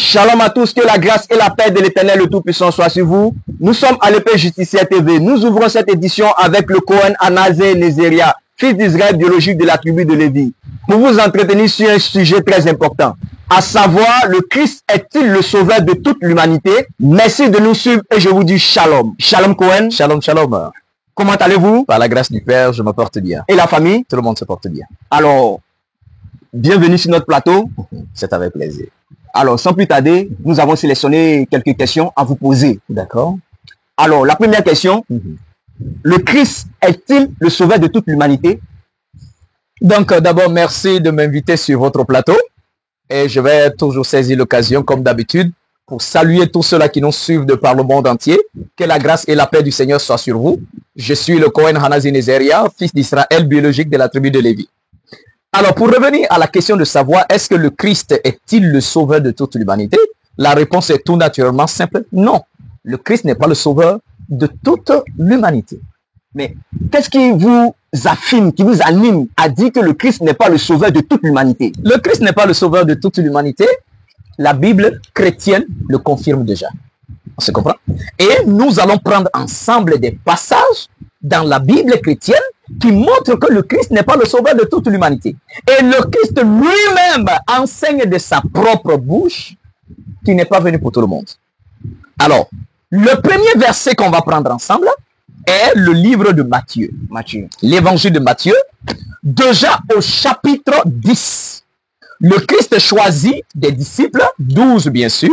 Shalom à tous, que la grâce et la paix de l'Éternel le Tout-Puissant soient sur vous. Nous sommes à l'épée Justicière TV. Nous ouvrons cette édition avec le Cohen Hanazé Nézéria, fils d'Israël biologique de la tribu de Lévi, pour vous entretenir sur un sujet très important, à savoir, le Christ est-il le sauveur de toute l'humanité? Merci de nous suivre et je vous dis shalom. Shalom Cohen. Shalom, shalom. Comment allez-vous? Par la grâce du Père, je me porte bien. Et la famille? Tout le monde se porte bien. Alors, bienvenue sur notre plateau. C'est avec plaisir. Alors, sans plus tarder, nous avons sélectionné quelques questions à vous poser. D'accord. Alors, la première question, le Christ est-il le sauveur de toute l'humanité? Donc, d'abord, merci de m'inviter sur votre plateau. Et je vais toujours saisir l'occasion, comme d'habitude, pour saluer tous ceux-là qui nous suivent de par le monde entier. Que la grâce et la paix du Seigneur soient sur vous. Je suis le Cohen Hanazé Nézéria, fils d'Israël biologique de la tribu de Lévi. Alors, pour revenir à la question de savoir, est-ce que le Christ est-il le sauveur de toute l'humanité? La réponse est tout naturellement simple, non. Le Christ n'est pas le sauveur de toute l'humanité. Mais qu'est-ce qui vous affirme, qui vous anime à dire que le Christ n'est pas le sauveur de toute l'humanité? Le Christ n'est pas le sauveur de toute l'humanité. La Bible chrétienne le confirme déjà. On se comprend? Et nous allons prendre ensemble des passages dans la Bible chrétienne qui montrent que le Christ n'est pas le sauveur de toute l'humanité. Et le Christ lui-même enseigne de sa propre bouche qu'il n'est pas venu pour tout le monde. Alors, le premier verset qu'on va prendre ensemble est le livre de Matthieu. L'évangile de Matthieu, déjà au chapitre 10. Le Christ choisit des disciples, 12 bien sûr.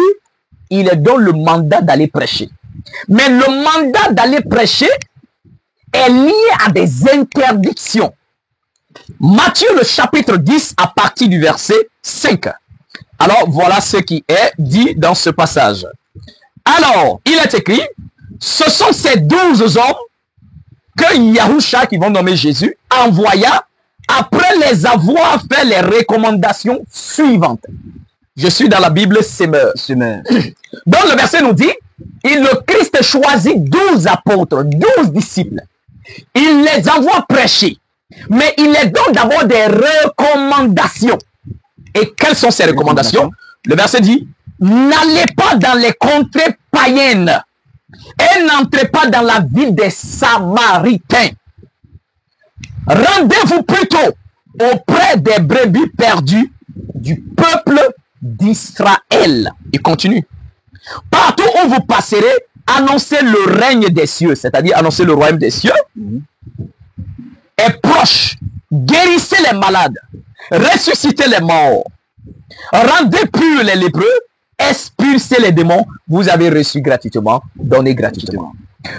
Il leur donne le mandat d'aller prêcher. Mais le mandat d'aller prêcher est lié à des interdictions. Matthieu le chapitre 10 à partir du verset 5. Alors voilà ce qui est dit dans ce passage. Alors, il est écrit, ce sont ces 12 hommes que Yahushua, qui vont nommer Jésus, envoya après les avoir fait les recommandations suivantes. Je suis dans la Bible Semeur. Donc le verset nous dit, le Christ choisit 12 apôtres, 12 disciples. Il les envoie prêcher. Mais il les donne d'abord des recommandations. Et quelles sont ces recommandations? Le verset dit, n'allez pas dans les contrées païennes et n'entrez pas dans la ville des Samaritains. Rendez-vous plutôt auprès des brebis perdues du peuple d'Israël. Il continue. Partout où vous passerez, annoncez le règne des cieux, c'est-à-dire annoncez le royaume des cieux, est proche. Guérissez les malades, ressuscitez les morts, rendez purs les lépreux, expulsez les démons, vous avez reçu gratuitement, donnez gratuitement.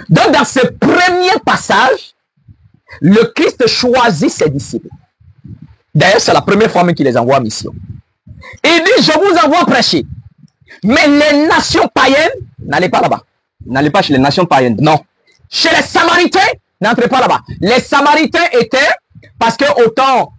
Donc dans ce premier passage, le Christ choisit ses disciples. D'ailleurs, c'est la première fois qu'il les envoie en mission. Il dit, je vous envoie prêcher. Mais les nations païennes, n'allez pas là-bas. N'allez pas chez les nations païennes. Non. Chez les Samaritains, n'entrez pas là-bas. Les Samaritains étaient, parce que au temps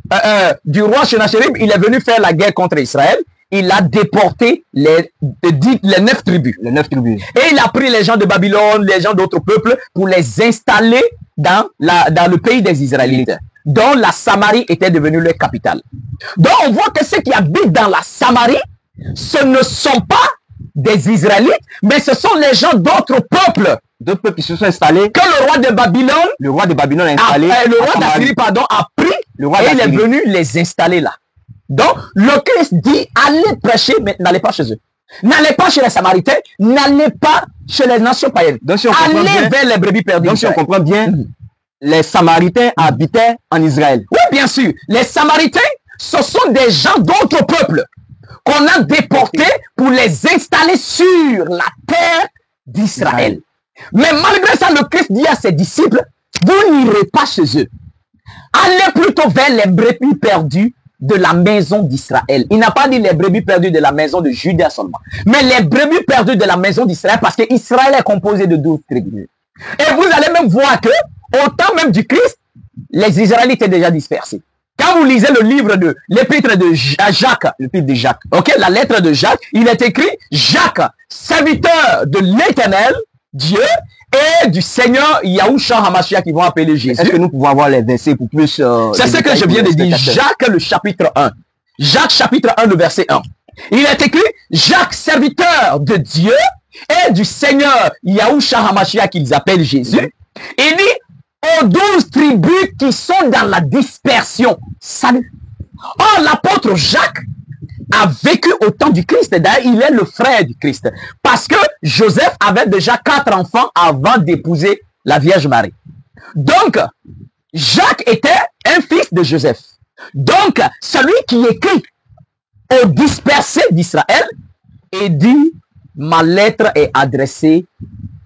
du roi Sennacherib, il est venu faire la guerre contre Israël. Il a déporté les 9 tribus. Et il a pris les gens de Babylone, les gens d'autres peuples, pour les installer dans le pays des Israélites, dont la Samarie était devenue leur capitale. Donc on voit que ceux qui habitent dans la Samarie, ce ne sont pas des Israélites, mais ce sont les gens d'autres peuples. D'autres peuples qui se sont installés. Que le roi de Babylone, a installé. Le roi d'Assyrie, a pris et il est venu les installer là. Donc, le Christ dit, allez prêcher, mais n'allez pas chez eux. N'allez pas chez les Samaritains, n'allez pas chez les nations païennes. Donc, si on allez vers les brebis perdues. Donc, si on comprend bien, les Samaritains habitaient en Israël. Oui, bien sûr. Les Samaritains, ce sont des gens d'autres peuples qu'on a déportés pour les installer sur la terre d'Israël. Mais malgré ça, le Christ dit à ses disciples, vous n'irez pas chez eux. Allez plutôt vers les brebis perdues de la maison d'Israël. Il n'a pas dit les brebis perdues de la maison de Juda seulement, mais les brebis perdues de la maison d'Israël, parce que Israël est composé de 12 tribus. Et vous allez même voir que, au temps même du Christ, les Israélites étaient déjà dispersés. Quand vous lisez le livre de l'épître de Jacques, ok, la lettre de Jacques, il est écrit Jacques, serviteur de l'Éternel, Dieu, et du Seigneur Yahushua Hamashiach qui vont appeler Jésus. Est-ce que nous pouvons avoir les versets pour plus... c'est ce que je viens de dire. Jacques le chapitre 1. Jacques chapitre 1 le verset 1. Il est écrit, Jacques, serviteur de Dieu et du Seigneur Yahushua HaMashiach qu'ils appellent Jésus. Il dit aux 12 tribus qui sont dans la dispersion. Salut. Or, l'apôtre Jacques a vécu au temps du Christ. D'ailleurs, il est le frère du Christ. Parce que Joseph avait déjà 4 enfants avant d'épouser la Vierge Marie. Donc, Jacques était un fils de Joseph. Donc, celui qui écrit aux dispersés d'Israël et dit, ma lettre est adressée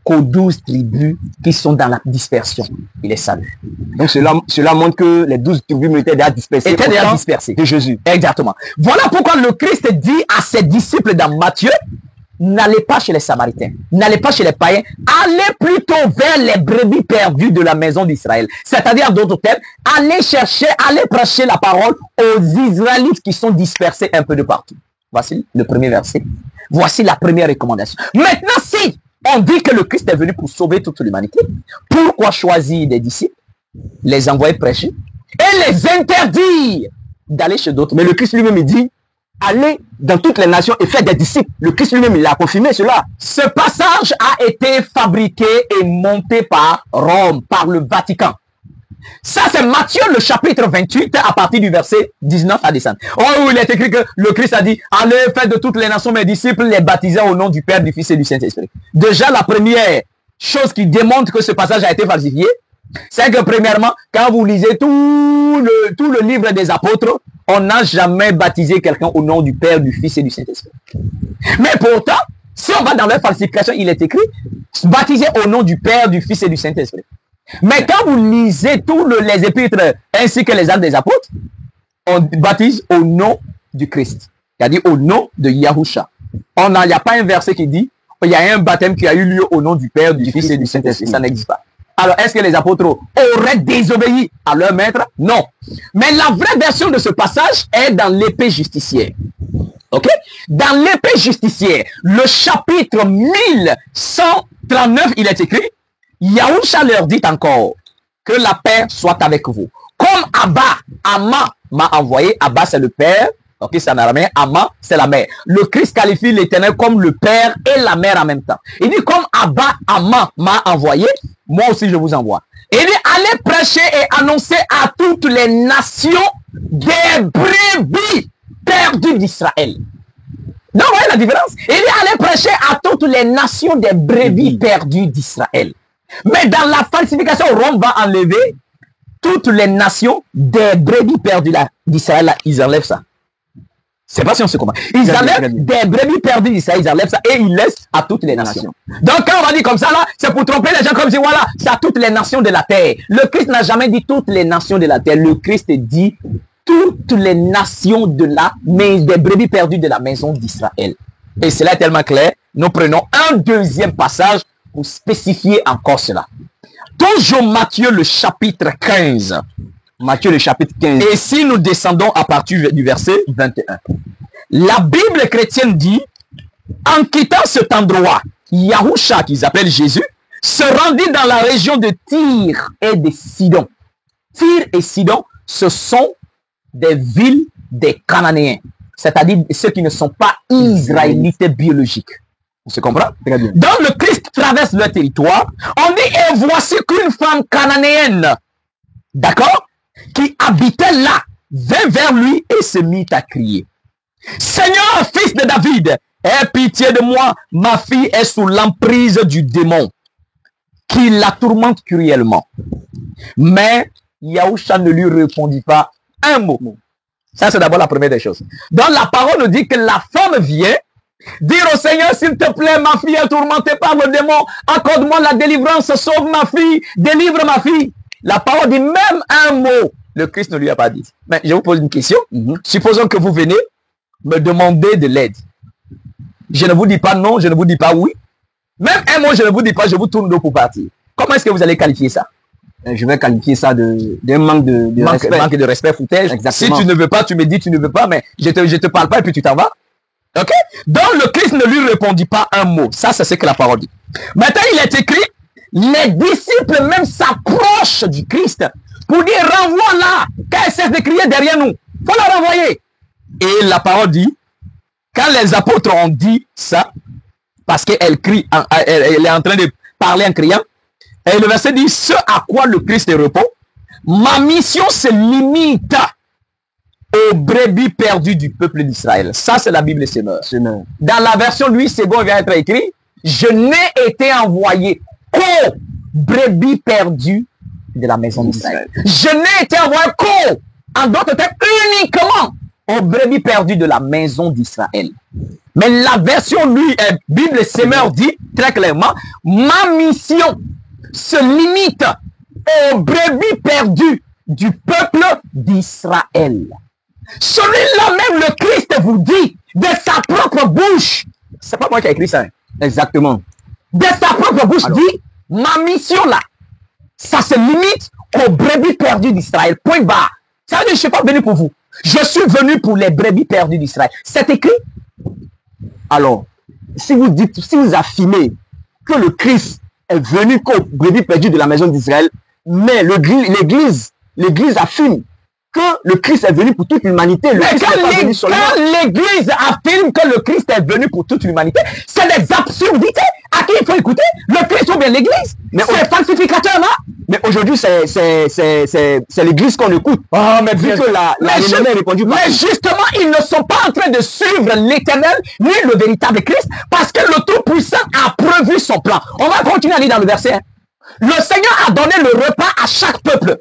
qu'aux 12 tribus qui sont dans la dispersion. Il est salut. Donc cela montre que les 12 tribus étaient déjà dispersées. Étaient déjà dispersées. De Jésus. Exactement. Voilà pourquoi le Christ dit à ses disciples dans Matthieu, n'allez pas chez les Samaritains, n'allez pas chez les païens, allez plutôt vers les brebis perdues de la maison d'Israël. C'est-à-dire, d'autres termes, allez chercher, allez prêcher la parole aux Israélites qui sont dispersés un peu de partout. Voici le premier verset. Voici la première recommandation. Maintenant, si on dit que le Christ est venu pour sauver toute l'humanité, pourquoi choisir des disciples, les envoyer prêcher et les interdire d'aller chez d'autres? Mais le Christ lui-même, il dit, allez dans toutes les nations et faites des disciples. Le Christ lui-même, il a confirmé cela. Ce passage a été fabriqué et monté par Rome, par le Vatican. Ça, c'est Matthieu, le chapitre 28, à partir du verset 19 à descendre. Oh, il est écrit que le Christ a dit, allez, faites de toutes les nations mes disciples, les baptisez au nom du Père, du Fils et du Saint-Esprit. Déjà, la première chose qui démontre que ce passage a été falsifié, c'est que premièrement, quand vous lisez tout le livre des apôtres, on n'a jamais baptisé quelqu'un au nom du Père, du Fils et du Saint-Esprit. Mais pourtant, si on va dans leur falsification, il est écrit, baptisé au nom du Père, du Fils et du Saint-Esprit. Mais quand vous lisez tous les épîtres ainsi que les actes des apôtres, on baptise au nom du Christ. C'est-à-dire au nom de Yahushua. Il n'y a pas un verset qui dit, il y a un baptême qui a eu lieu au nom du Père, du Fils et du Saint-Esprit. Ça n'existe pas. Alors, est-ce que les apôtres auraient désobéi à leur maître? Non. Mais la vraie version de ce passage est dans l'épée justicière. Ok? Dans l'épée justicière, le chapitre 1139, il est écrit, Yahushua leur dit encore que la paix soit avec vous. Comme Amma m'a envoyé, Abba c'est le père, ok, c'est en araméen, Amma c'est la mère. Le Christ qualifie l'Éternel comme le père et la mère en même temps. Il dit comme Amma m'a envoyé, moi aussi je vous envoie. Il dit allez prêcher et annoncer à toutes les nations des brebis perdues d'Israël. Donc vous voyez la différence? Il dit allez prêcher à toutes les nations des brebis perdues d'Israël. Mais dans la falsification, Rome va enlever toutes les nations des brebis perdues d'Israël. Ils enlèvent ça. C'est pas si on se comprend. Ils enlèvent des brebis perdues d'Israël, ils enlèvent ça et ils laissent à toutes les nations. Donc quand on va dire comme ça là, c'est pour tromper les gens comme si voilà, c'est à toutes les nations de la terre. Le Christ n'a jamais dit toutes les nations de la terre. Le Christ dit toutes les nations des brebis perdues de la maison d'Israël. Et cela est tellement clair. Nous prenons un deuxième passage pour spécifier encore cela. Toujours Matthieu le chapitre 15. Matthieu le chapitre 15. Et si nous descendons à partir du verset 21. La Bible chrétienne dit, en quittant cet endroit, Yahushua, qu'ils appellent Jésus, se rendit dans la région de Tyr et de Sidon. Tyr et Sidon, ce sont des villes des Cananéens, c'est-à-dire ceux qui ne sont pas israélites biologiques. On se comprend? Très bien. Donc le Christ traverse leur territoire. On dit, et voici qu'une femme cananéenne, d'accord, qui habitait là, vint vers lui et se mit à crier. Seigneur, fils de David, aie pitié de moi, ma fille est sous l'emprise du démon, qui la tourmente cruellement. Mais Yahushua ne lui répondit pas un mot. Ça, c'est d'abord la première des choses. Donc la parole nous dit que la femme vient dire au Seigneur, s'il te plaît, ma fille est tourmentée par le démon, accorde-moi la délivrance, sauve ma fille, délivre ma fille. La parole dit même un mot. Le Christ ne lui a pas dit. Mais je vous pose une question. Supposons que vous venez me demander de l'aide. Je ne vous dis pas non, je ne vous dis pas oui. Même un mot, je ne vous dis pas, je vous tourne le dos pour partir. Comment est-ce que vous allez qualifier ça? Je vais qualifier ça d'un manque de respect. Manque de respect, foutage. Exactement. Si tu ne veux pas, tu me dis tu ne veux pas, mais je te parle pas et puis tu t'en vas. Ok? Donc le Christ ne lui répondit pas un mot. Ça, c'est ce que la parole dit. Maintenant, il est écrit, les disciples même s'approchent du Christ pour dire renvoie-la, qu'elle cesse de crier derrière nous. Faut la renvoyer. Et la parole dit, quand les apôtres ont dit ça, parce qu'elle crie, elle est en train de parler en criant, et le verset dit, ce à quoi le Christ répond, ma mission se limite aux brebis perdues du peuple d'Israël. Ça, c'est la Bible Semeur. Dans la version Louis II, il vient être écrit, je n'ai été envoyé qu'aux brebis perdues de la maison d'Israël. Je n'ai été envoyé qu'aux, en d'autres termes, uniquement aux brebis perdues de la maison d'Israël. Mais la version Bible Semeur dit très clairement, ma mission se limite aux brebis perdues du peuple d'Israël. Celui-là même, le Christ vous dit de sa propre bouche. C'est pas moi qui ai écrit ça. Hein? Exactement. De sa propre bouche dit, ma mission là, ça se limite aux brebis perdues d'Israël. Point barre. Ça veut dire, je ne suis pas venu pour vous. Je suis venu pour les brebis perdues d'Israël. C'est écrit. Alors, si vous dites, si vous affirmez que le Christ est venu qu'aux brebis perdues de la maison d'Israël, mais l'Église affirme que le Christ est venu pour toute l'humanité. Mais quand l'Église affirme que le Christ est venu pour toute l'humanité, c'est des absurdités. À qui il faut écouter? Le Christ ou bien l'Église? C'est falsificateur, là. Mais aujourd'hui, c'est l'Église qu'on écoute. Oh, mais vu que la est répandue partout. Mais justement, ils ne sont pas en train de suivre l'Éternel, ni le véritable Christ, parce que le Tout-Puissant a prévu son plan. On va continuer à lire dans le verset. Hein. Le Seigneur a donné le repas à chaque peuple,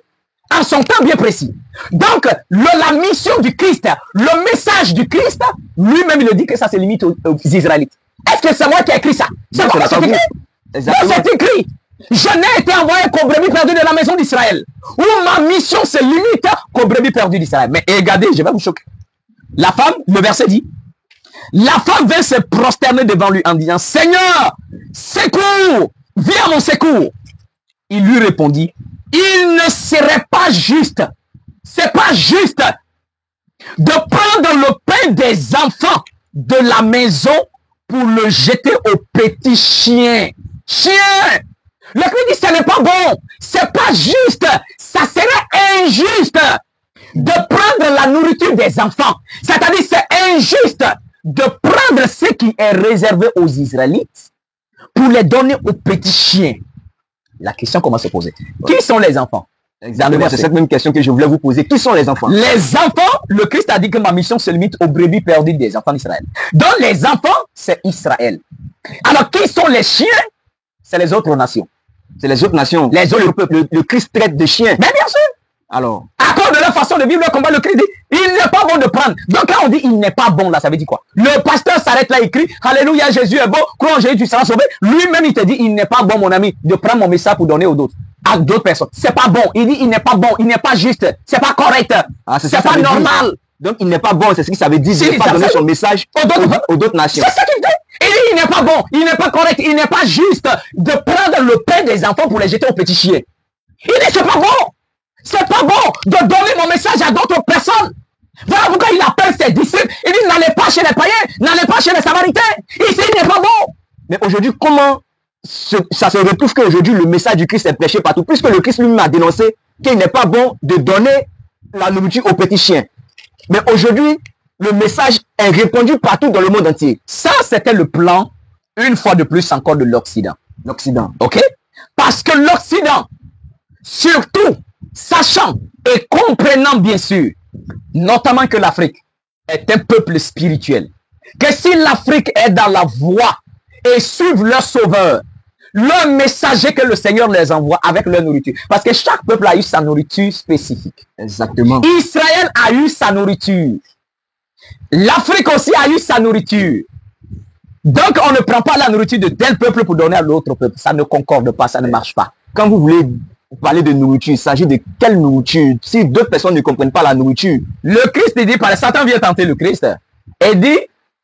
en son temps bien précis. Donc, la mission du Christ, le message du Christ, lui-même, il dit que ça se limite aux Israélites. Est-ce que c'est moi qui ai écrit ça? C'est moi qui ai écrit. C'est écrit. Je n'ai été envoyé qu'aux brebis perdues de la maison d'Israël. Où ma mission se limite qu'aux brebis perdues d'Israël. Mais regardez, je vais vous choquer. La femme, le verset dit, la femme vint se prosterner devant lui en disant, Seigneur, secours, viens à mon secours. Il lui répondit, il ne serait pas juste, c'est pas juste de prendre le pain des enfants de la maison pour le jeter aux petits chiens. Chiens! Le Christ dit, ce n'est pas bon, c'est pas juste, ça serait injuste de prendre la nourriture des enfants. C'est-à-dire, c'est injuste de prendre ce qui est réservé aux Israélites pour les donner aux petits chiens. La question commence à se poser. Qui sont les enfants? Exactement, c'est cette même question que je voulais vous poser. Qui sont les enfants? Les enfants, le Christ a dit que ma mission se limite aux brebis perdues des enfants d'Israël. Donc les enfants, c'est Israël. Alors qui sont les chiens? C'est les autres nations. C'est les autres nations. Les autres peuples. Le Christ traite de chiens. Mais bien sûr. Alors, à cause de leur façon de vivre le combat, le Christ dit, il n'est pas bon de prendre. Donc quand on dit il n'est pas bon, là, ça veut dire quoi? Le pasteur s'arrête là, il crie, Alléluia, Jésus est bon, crois en Jésus, tu seras sauvé. Lui-même, il te dit, il n'est pas bon, mon ami, de prendre mon message pour donner aux autres. À d'autres personnes. C'est pas bon. Il dit, il n'est pas bon, il n'est pas juste, c'est pas correct. C'est pas normal. Donc il n'est pas bon, c'est ce que ça veut dire, de ne pas donner son message aux d'autres nations. C'est ça qu'il dit. Il dit, il n'est pas bon, il n'est pas correct, il n'est pas juste de prendre le pain des enfants pour les jeter aux petits chiens. Il dit, c'est pas bon. C'est pas bon de donner mon message à d'autres personnes. Voilà pourquoi il appelle ses disciples. Il dit, n'allez pas chez les païens, n'allez pas chez les samaritains. Ici, il n'est pas bon. Mais aujourd'hui, comment ça se retrouve qu'aujourd'hui, le message du Christ est prêché partout, puisque le Christ lui-même a dénoncé qu'il n'est pas bon de donner la nourriture aux petits chiens. Mais aujourd'hui, le message est répandu partout dans le monde entier. Ça, c'était le plan, une fois de plus encore, de l'Occident. L'Occident. OK? Parce que l'Occident, surtout, sachant et comprenant bien sûr, notamment que l'Afrique est un peuple spirituel, que si l'Afrique est dans la voie et suivent leur sauveur, leur messager que le Seigneur les envoie avec leur nourriture. Parce que chaque peuple a eu sa nourriture spécifique. Exactement. Israël a eu sa nourriture. L'Afrique aussi a eu sa nourriture. Donc on ne prend pas la nourriture de tel peuple pour donner à l'autre peuple. Ça ne concorde pas, ça ne marche pas. Quand vous voulez parler de nourriture, il s'agit de quelle nourriture? Si deux personnes ne comprennent pas la nourriture. Le Christ dit, par Satan vient tenter le Christ. Et dit,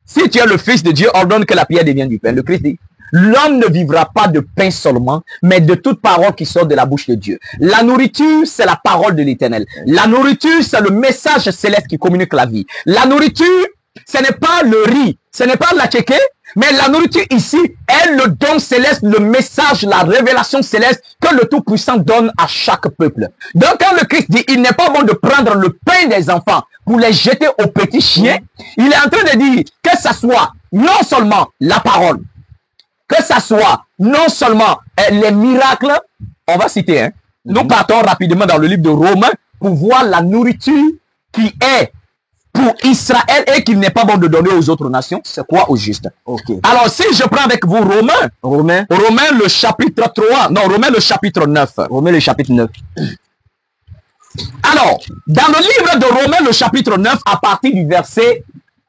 si tu es le Fils de Dieu, ordonne que la pierre devienne du pain. Le Christ dit, l'homme ne vivra pas de pain seulement, mais de toute parole qui sort de la bouche de Dieu. La nourriture, c'est la parole de l'Éternel. La nourriture, c'est le message céleste qui communique la vie. La nourriture, ce n'est pas le riz, ce n'est pas la tchéké, Mais la nourriture ici est le don céleste, le message, la révélation céleste que le Tout-Puissant donne à chaque peuple. Donc quand le Christ dit, il n'est pas bon de prendre le pain des enfants pour les jeter aux petits chiens, il est en train de dire que ça soit non seulement la parole, que ça soit non seulement les miracles, on va citer, hein. Nous partons rapidement dans le livre de Romains pour voir la nourriture qui est pour Israël et qu'il n'est pas bon de donner aux autres nations. C'est quoi au juste? Ok. Alors, si je prends avec vous Romains le chapitre 3, non, Romains le chapitre 9. Romains le chapitre 9. Alors, dans le livre de Romains le chapitre 9, à partir du verset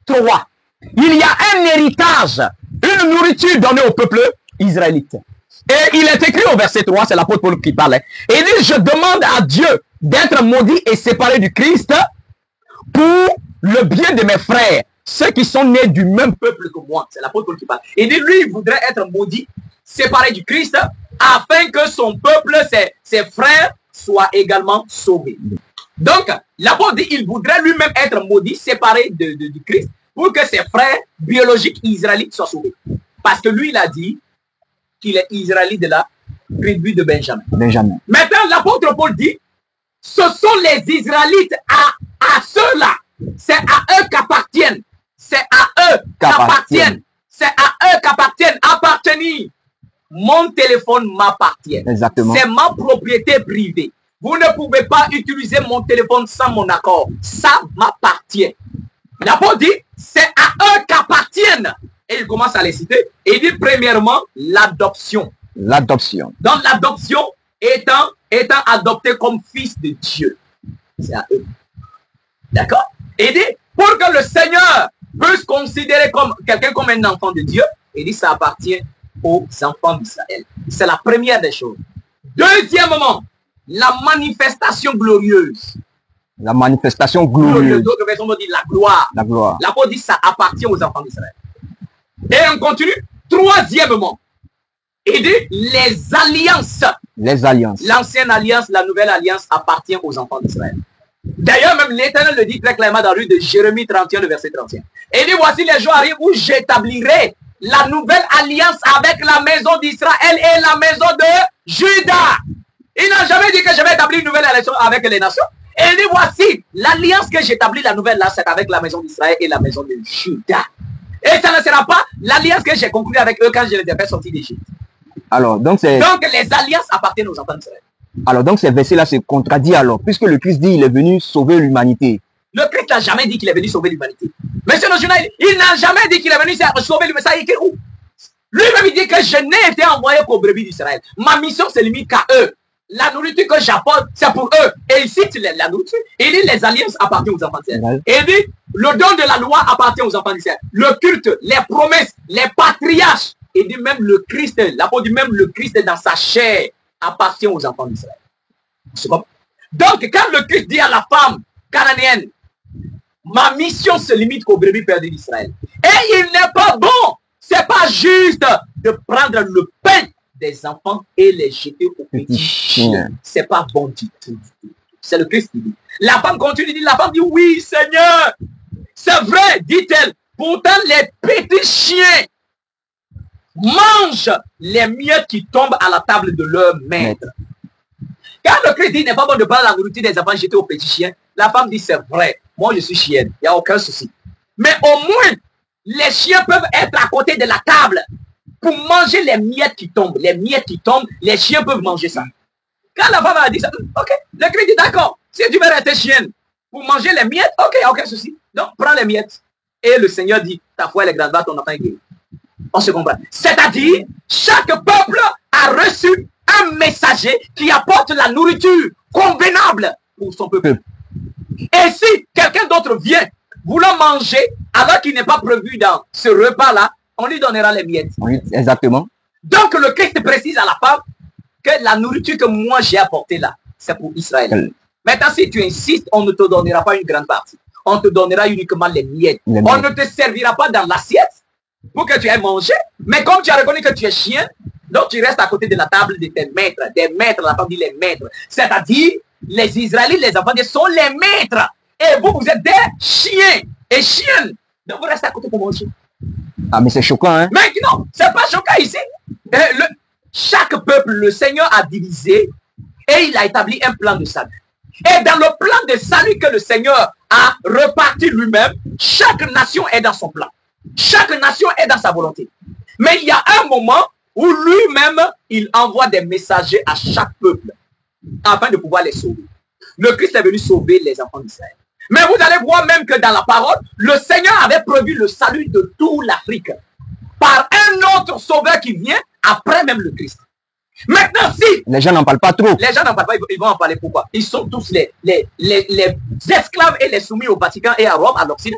3, il y a un héritage, une nourriture donnée au peuple israélite. Et il est écrit au verset 3, c'est l'apôtre Paul qui parle. Il dit, je demande à Dieu d'être maudit et séparé du Christ pour le bien de mes frères, ceux qui sont nés du même peuple que moi. C'est l'apôtre Paul qui parle. Il dit, lui, il voudrait être maudit, séparé du Christ, afin que son peuple, ses frères, soient également sauvés. Donc, l'apôtre dit, il voudrait lui-même être maudit, séparé du Christ, pour que ses frères biologiques israélites soient sauvés. Parce que lui, il a dit qu'il est israélite de la tribu de Benjamin. Maintenant, l'apôtre Paul dit, ce sont les Israélites à ceux-là. C'est à eux qu'appartiennent. C'est à eux qu'appartiennent. C'est à eux qu'appartiennent. Appartenir. Mon téléphone m'appartient. Exactement. C'est ma propriété privée. Vous ne pouvez pas utiliser mon téléphone sans mon accord. Ça m'appartient. L'apôtre dit, c'est à eux qu'appartiennent. Et il commence à les citer. Et il dit premièrement, l'adoption. L'adoption. Donc l'adoption étant adopté comme fils de Dieu. C'est à eux. D'accord? Il dit, pour que le Seigneur puisse considérer quelqu'un comme un enfant de Dieu, il dit, ça appartient aux enfants d'Israël. C'est la première des choses. Deuxièmement, la manifestation glorieuse. La manifestation glorieuse. D'autres versions disent la gloire. La gloire. L'apôtre dit, ça appartient aux enfants d'Israël. Et on continue. Troisièmement, il dit, les alliances. Les alliances. L'ancienne alliance, la nouvelle alliance appartient aux enfants d'Israël. D'ailleurs, même l'Éternel le dit très clairement dans le livre de Jérémie 31, le verset 31. Et il dit, voici les jours arrivent où j'établirai la nouvelle alliance avec la maison d'Israël et la maison de Juda. Il n'a jamais dit que je vais établir une nouvelle alliance avec les nations. Et il dit, voici l'alliance que j'établis, la nouvelle là, c'est avec la maison d'Israël et la maison de Juda. Et ça ne sera pas l'alliance que j'ai conclue avec eux quand je les ai fait sortir d'Égypte. Alors, donc les alliances appartiennent aux enfants d'Israël. Alors, donc ces versets-là se contredisent alors, puisque le Christ dit il est venu sauver l'humanité. Le Christ n'a jamais dit qu'il est venu sauver l'humanité. Monsieur le journal, il n'a jamais dit qu'il est venu sauver l'humanité. Ça écrit où? Lui-même, il dit que je n'ai été envoyé qu'aux brebis d'Israël. Ma mission se limite qu'à eux. La nourriture que j'apporte, c'est pour eux. Et il cite la nourriture. Il dit les alliances appartiennent aux enfants d'Israël. Et il dit le don de la loi appartient aux enfants d'Israël. Le culte, les promesses, les patriarches. Il dit même le Christ, l'apôtre dit même le Christ dans sa chair appartient aux enfants d'Israël. Donc, quand le Christ dit à la femme cananéenne, ma mission se limite qu'aux brebis perdues d'Israël. Et il n'est pas bon, c'est pas juste de prendre le pain des enfants et les jeter aux petits chiens. C'est pas bon du tout. C'est le Christ qui dit. La femme continue, la femme dit, oui Seigneur, c'est vrai, dit-elle. Pourtant, les petits chiens mangent les miettes qui tombent à la table de leur maître. Quand le Christ dit, il n'est pas bon de prendre la nourriture des enfants jetés aux petits chiens, la femme dit, c'est vrai, moi je suis chienne, il n'y a aucun souci. Mais au moins, les chiens peuvent être à côté de la table pour manger les miettes qui tombent. Les miettes qui tombent, les chiens peuvent manger ça. Quand la femme a dit ça, ok, le Christ dit, d'accord, si tu veux rester chienne pour manger les miettes, ok, il n'y a aucun souci. Donc, prends les miettes. Et le Seigneur dit, ta foi est grande, va ton enfant est guéri. On se comprend. C'est-à-dire, chaque peuple a reçu un messager qui apporte la nourriture convenable pour son peuple. Et si quelqu'un d'autre vient voulant manger alors qu'il n'est pas prévu dans ce repas-là, on lui donnera les miettes. Oui, exactement. Donc le Christ précise à la femme que la nourriture que moi j'ai apportée là, c'est pour Israël. Maintenant, si tu insistes, on ne te donnera pas une grande partie. On te donnera uniquement les miettes. On ne te servira pas dans l'assiette pour que tu aies mangé. Mais comme tu as reconnu que tu es chien, donc tu restes à côté de la table de tes maîtres. Des maîtres, la femme dit les maîtres. C'est-à-dire, les Israélites, les enfants sont les maîtres. Et vous, vous êtes des chiens et chiennes. Donc vous restez à côté pour manger. Ah, mais c'est choquant, hein? Mais non, c'est pas choquant ici. Chaque peuple, le Seigneur a divisé et il a établi un plan de salut. Et dans le plan de salut que le Seigneur a reparti lui-même, chaque nation est dans son plan. Chaque nation est dans sa volonté. Mais il y a un moment où lui-même, il envoie des messagers à chaque peuple afin de pouvoir les sauver. Le Christ est venu sauver les enfants d'Israël. Mais vous allez voir même que dans la parole, le Seigneur avait prévu le salut de toute l'Afrique par un autre sauveur qui vient après même le Christ. Maintenant, si les gens n'en parlent pas trop. Les gens n'en parlent pas, ils vont en parler. Pourquoi? Ils sont tous les esclaves et les soumis au Vatican et à Rome, à l'Occident.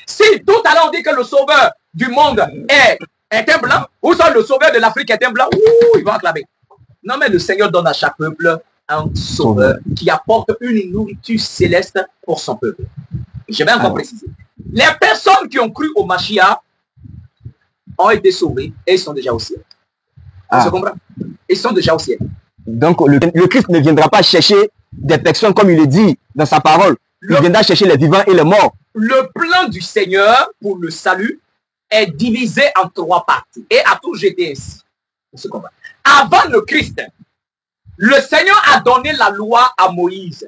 Si tout à l'heure on dit que le sauveur du monde est un blanc, ou soit le sauveur de l'Afrique est un blanc, ils vont acclamer. Non, mais le Seigneur donne à chaque peuple un sauveur qui apporte une nourriture céleste pour son peuple. Je vais encore préciser. Les personnes qui ont cru au Mashiach ont été sauvées et ils sont déjà au ciel. Vous comprenez? Ils sont déjà au ciel. Donc le Christ ne viendra pas chercher des personnes comme il le dit dans sa parole. Il viendra chercher les vivants et les morts. Le plan du Seigneur pour le salut est divisé en 3 parties et a toujours été ainsi. Avant le Christ, le Seigneur a donné la loi à Moïse,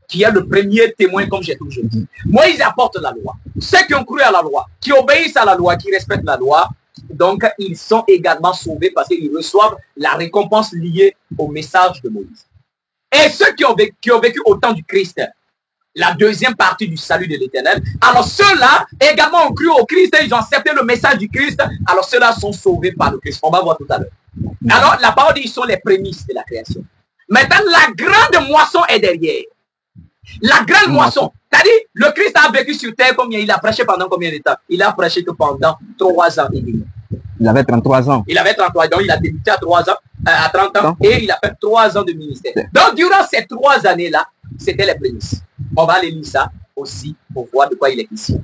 qui est le premier témoin, comme j'ai toujours dit. Moïse apporte la loi. Ceux qui ont cru à la loi, qui obéissent à la loi, qui respectent la loi, donc ils sont également sauvés parce qu'ils reçoivent la récompense liée au message de Moïse. Et ceux qui ont vécu au temps du Christ, la deuxième partie du salut de l'Éternel, alors ceux-là également ont cru au Christ et ils ont accepté le message du Christ, alors ceux-là sont sauvés par le Christ. On va voir tout à l'heure. Alors la parole dit, ils sont les prémices de la création. Maintenant, la grande moisson est derrière. La grande moisson. C'est-à-dire, le Christ a vécu sur terre combien? Il a prêché pendant combien de temps? Il a prêché que pendant 3 ans et demi. Il avait 33 ans. Il avait 33 ans. Donc, il a débuté à 30 ans et il a fait 3 ans de ministère. Donc, durant ces 3 années-là, c'était les prémices. On va aller lire ça aussi pour voir de quoi il est ici.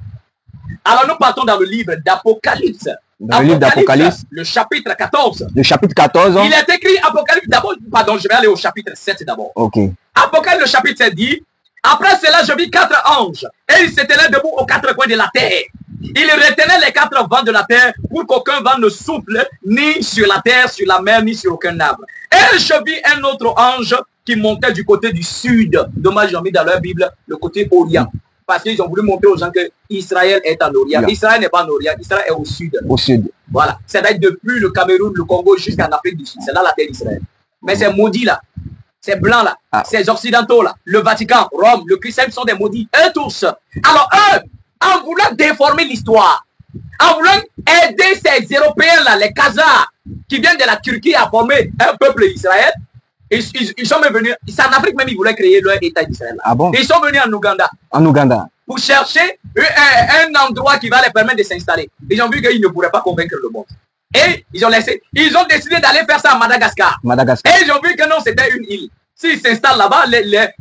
Alors, nous partons dans le livre d'Apocalypse. Dans le livre d'Apocalypse. Le chapitre 14. Le chapitre 14. Il est écrit Apocalypse d'abord. Pardon, je vais aller au chapitre 7 d'abord. Ok. Apocalypse, le chapitre 7 dit: après cela, je vis 4 anges, et ils se tenaient debout aux 4 coins de la terre. Ils retenaient les 4 vents de la terre pour qu'aucun vent ne souffle ni sur la terre, sur la mer, ni sur aucun arbre. Et je vis un autre ange qui montait du côté du sud. Dommage, ils ont mis dans leur Bible le côté Orient. Parce qu'ils ont voulu montrer aux gens que Israël est en Orient. Israël n'est pas en Orient, Israël est au sud. Au sud. Voilà. C'est-à-dire depuis le Cameroun, le Congo jusqu'en Afrique du Sud. C'est là la terre d'Israël. Mais c'est maudit là. Ces blancs là, ces occidentaux là, le Vatican, Rome, le christianisme sont des maudits, eux tous. Alors eux, en voulant déformer l'histoire, en voulant aider ces Européens là, les Khazars, qui viennent de la Turquie à former un peuple d'Israël, ils sont même venus, c'est en Afrique même, ils voulaient créer leur État d'Israël. Ah bon? Ils sont venus en Ouganda. En Ouganda. Pour chercher un endroit qui va les permettre de s'installer. Ils ont vu qu'ils ne pourraient pas convaincre le monde. Et ils ont décidé d'aller faire ça à Madagascar. Et ils ont vu que non, c'était une île. S'ils s'installent là-bas,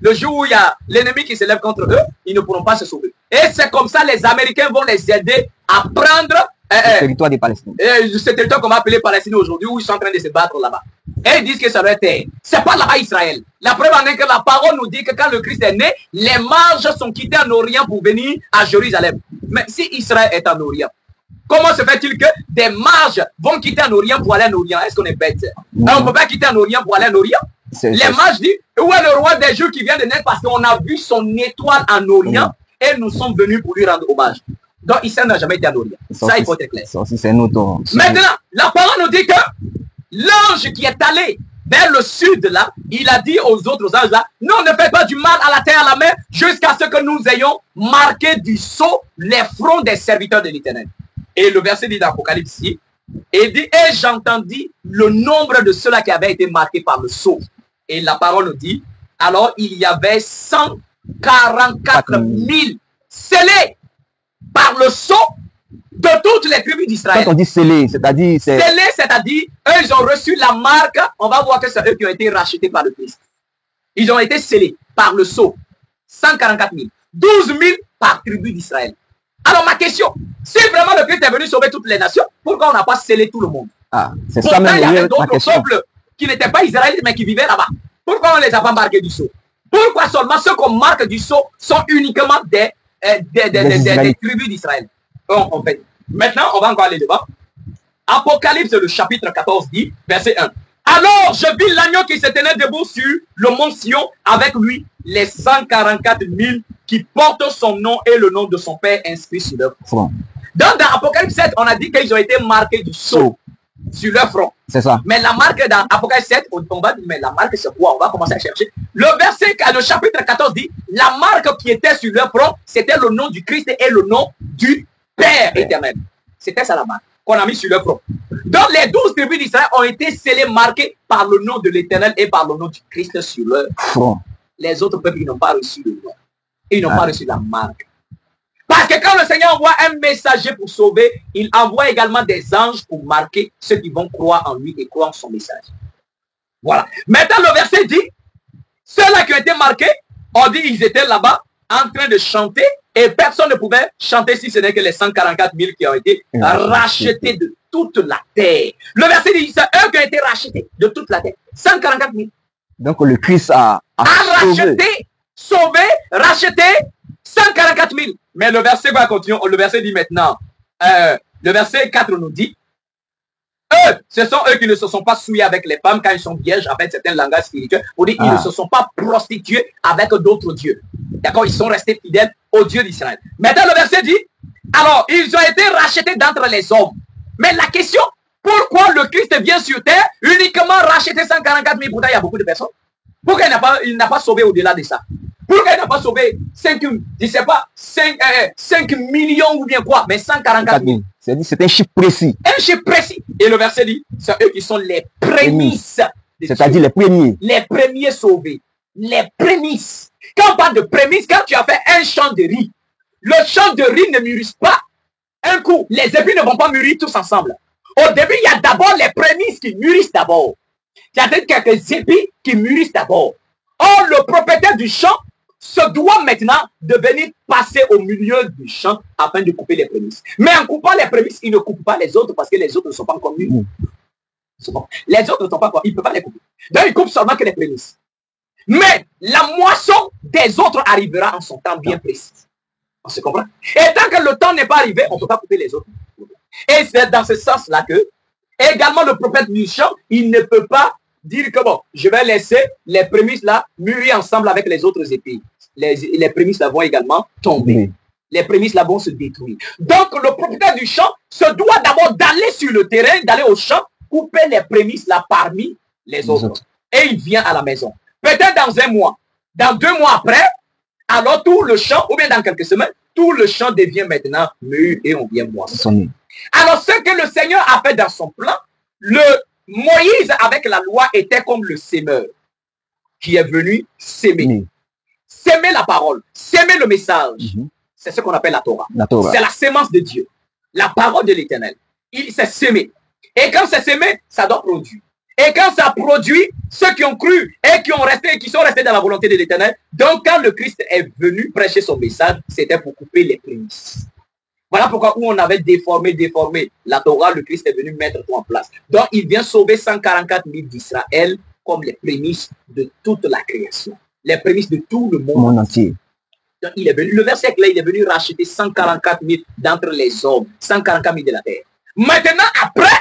le jour où il y a l'ennemi qui se lève contre eux, ils ne pourront pas se sauver. Et c'est comme ça, les Américains vont les aider à prendre le territoire des Palestiniens. Ce territoire qu'on va appeler Palestine aujourd'hui, où ils sont en train de se battre là-bas. Et ils disent que ça doit être terre. C'est pas là-bas Israël. La preuve en est que la parole nous dit que quand le Christ est né, les mages sont quittés en Orient pour venir à Jérusalem. Mais si Israël est en Orient, comment se fait-il que des mages vont quitter en Orient pour aller en Orient? Est-ce qu'on est bête? On ne peut pas quitter en Orient pour aller en Orient. Les mages disent, où est le roi des Juifs qui vient de naître parce qu'on a vu son étoile en Orient et nous sommes venus pour lui rendre hommage. Donc Israël n'a jamais été en Orient. Ça, il faut être clair. C'est un autre. Maintenant, la parole nous dit que l'ange qui est allé vers le sud là, il a dit aux autres anges là, non, ne faites pas du mal à la terre, à la mer, jusqu'à ce que nous ayons marqué du sceau les fronts des serviteurs de l'Éternel. Et le verset dit dans l'Apocalypse ici, et dit, et j'entendis le nombre de ceux-là qui avaient été marqués par le sceau. Et la parole nous dit, alors il y avait 144 000 scellés par le sceau de toutes les tribus d'Israël. Quand on dit scellés, c'est-à-dire... Scellés, c'est-à-dire, eux, ils ont reçu la marque, on va voir que c'est eux qui ont été rachetés par le Christ. Ils ont été scellés par le sceau. 144 000. 12 000 par tribu d'Israël. Alors ma question, si vraiment le Christ est venu sauver toutes les nations, pourquoi on n'a pas scellé tout le monde? C'est ça même. Il y avait d'autres peuples qui n'étaient pas israélites mais qui vivaient là-bas. Pourquoi on ne les a pas marqués du sceau? Pourquoi seulement ceux qu'on marque du sceau sont uniquement des tribus d'Israël? En fait, Maintenant, on va encore aller devant. Apocalypse, le chapitre 14 dit, verset 1. Alors, je vis l'agneau qui se tenait debout sur le mont Sion, avec lui les 144 000 qui portent son nom et le nom de son Père inscrit sur leur front. Donc, dans Apocalypse 7, on a dit qu'ils ont été marqués du sceau sur leur front. C'est ça. Mais la marque dans Apocalypse 7, on va dire, mais la marque c'est quoi? On va commencer à chercher. Le chapitre 14 dit, la marque qui était sur leur front, c'était le nom du Christ et le nom du Père éternel. C'était ça la marque qu'on a mis sur leur front. Donc les 12 tribus d'Israël ont été scellées, marquées par le nom de l'Éternel et par le nom du Christ sur leur front. Les autres peuples, ils n'ont pas reçu le nom. Ils n'ont pas reçu la marque. Parce que quand le Seigneur envoie un messager pour sauver, il envoie également des anges pour marquer ceux qui vont croire en lui et croire en son message. Voilà. Maintenant, le verset dit, ceux-là qui ont été marqués, on dit ils étaient là-bas en train de chanter et personne ne pouvait chanter si ce n'est que les 144 000 qui ont été rachetés de toute la terre. Le verset dit, c'est eux qui ont été rachetés de toute la terre. 144 000. Donc le Christ a racheté, sauvé, racheté 144 000. Mais le verset va continuer. Le verset dit maintenant, le verset 4 nous dit, eux, ce sont eux qui ne se sont pas souillés avec les femmes quand ils sont vierges, avec certains langages spirituels. On dit, ils ne se sont pas prostitués avec d'autres dieux. D'accord? Ils sont restés fidèles au Dieu d'Israël. Maintenant, le verset dit, alors, ils ont été rachetés d'entre les hommes. Mais la question, pourquoi le Christ vient sur terre uniquement racheter 144 000? Pourtant, il y a beaucoup de personnes. Pourquoi il n'a pas sauvé au-delà de ça? Pourquoi il n'a pas sauvé 5 millions ou bien quoi? Mais 144 000. C'est un chiffre précis. Un chiffre précis. Et le verset dit, c'est eux qui sont les prémices. C'est-à-dire les premiers. Les premiers sauvés. Les prémices. Quand on parle de prémices, quand tu as fait un champ de riz, le champ de riz ne mûrit pas un coup. Les épis ne vont pas mûrir tous ensemble. Au début, il y a d'abord les prémices qui mûrissent d'abord. Il y a peut-être quelques épis qui mûrissent d'abord. Or, le propriétaire du champ se doit maintenant de venir passer au milieu du champ afin de couper les prémices. Mais en coupant les prémices, il ne coupe pas les autres parce que les autres ne sont pas encore mûrs. Les autres ne sont pas encore, il ne peut pas les couper. Donc, il coupe seulement que les prémices. Mais la moisson des autres arrivera en son temps bien précis. On se comprend? Et tant que le temps n'est pas arrivé, on ne peut pas couper les autres. Et c'est dans ce sens-là que, également le prophète du champ, il ne peut pas dire que bon, je vais laisser les prémices là mûrir ensemble avec les autres épis. Les prémices là vont également tomber. Les prémices là vont se détruire. Donc le propriétaire du champ se doit d'abord d'aller sur le terrain, d'aller au champ, couper les prémices là parmi les autres. Et il vient à la maison. Peut-être dans un mois, dans 2 mois après, alors tout le champ, ou bien dans quelques semaines, tout le champ devient maintenant mûr et on vient moissonner. Alors ce que le Seigneur a fait dans son plan, Moïse avec la loi était comme le semeur qui est venu s'aimer. S'aimer la parole, s'aimer le message. C'est ce qu'on appelle la Torah. C'est la sémence de Dieu. La parole de l'Éternel. Il s'est sémé. Et quand c'est sémé, ça doit produire. Et quand ça produit, ceux qui ont cru et qui sont restés dans la volonté de l'Éternel, donc quand le Christ est venu prêcher son message, c'était pour couper les prémices. Voilà pourquoi où on avait déformé la Torah, le Christ est venu mettre tout en place. Donc il vient sauver 144 000 d'Israël comme les prémices de toute la création. Les prémices de tout le monde entier. Donc il est venu, le verset là, il est venu racheter 144 000 d'entre les hommes, 144 000 de la terre. Maintenant, après,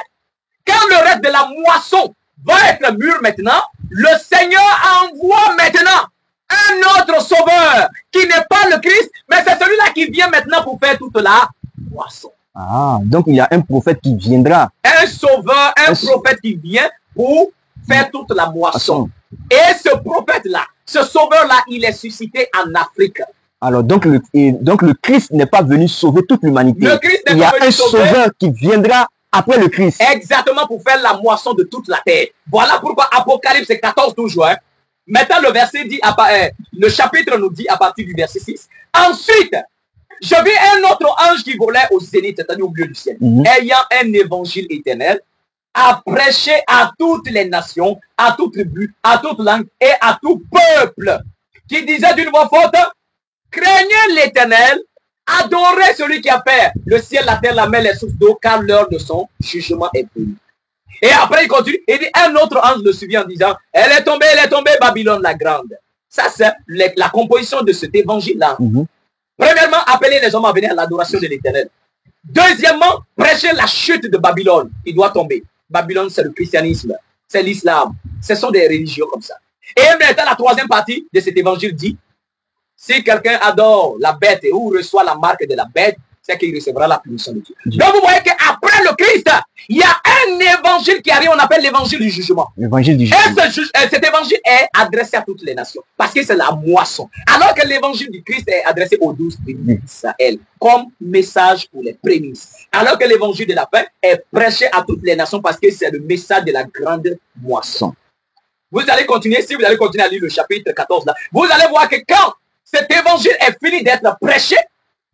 quand le reste de la moisson va être mûr maintenant, le Seigneur envoie maintenant un autre sauveur qui n'est pas le Christ, mais c'est celui-là qui vient maintenant pour faire toute la moisson. Ah, donc il y a un prophète qui viendra. Un sauveur, un prophète qui vient pour faire toute la moisson. Et ce prophète-là, ce sauveur-là, il est suscité en Afrique. Alors, donc le Christ n'est pas venu sauver toute l'humanité. Il y a un sauveur qui viendra après le Christ. Exactement, pour faire la moisson de toute la terre. Voilà pourquoi Apocalypse 14 toujours. Maintenant, le verset dit, le chapitre nous dit à partir du verset 6. Ensuite, je vis un autre ange qui volait au zénith, c'est-à-dire au milieu du ciel, ayant un évangile éternel à prêcher à toutes les nations, à toute tribu, à toute langue et à tout peuple, qui disait d'une voix forte, craignez l'Éternel, adorez celui qui a fait le ciel, la terre, la mer, les sources d'eau, car l'heure de son jugement est venue. Et après, il continue, il dit, un autre ange le suivit en disant, elle est tombée, Babylone la grande. Ça, c'est la composition de cet évangile-là. Premièrement, appeler les hommes à venir à l'adoration de l'Éternel. Deuxièmement, prêcher la chute de Babylone. Il doit tomber. Babylone, c'est le christianisme, c'est l'islam. Ce sont des religions comme ça. Et maintenant, la troisième partie de cet évangile dit, si quelqu'un adore la bête ou reçoit la marque de la bête, c'est qu'il recevra la punition de Dieu. Donc vous voyez qu'après le Christ, il y a un évangile qui arrive, on appelle l'évangile du jugement. L'évangile du jugement. Et cet évangile est adressé à toutes les nations, parce que c'est la moisson. Alors que l'évangile du Christ est adressé aux 12 tribus d'Israël, comme message pour les prémices. Alors que l'évangile de la paix est prêché à toutes les nations, parce que c'est le message de la grande moisson. Vous allez continuer, si vous allez continuer à lire le chapitre 14, là, vous allez voir que quand cet évangile est fini d'être prêché,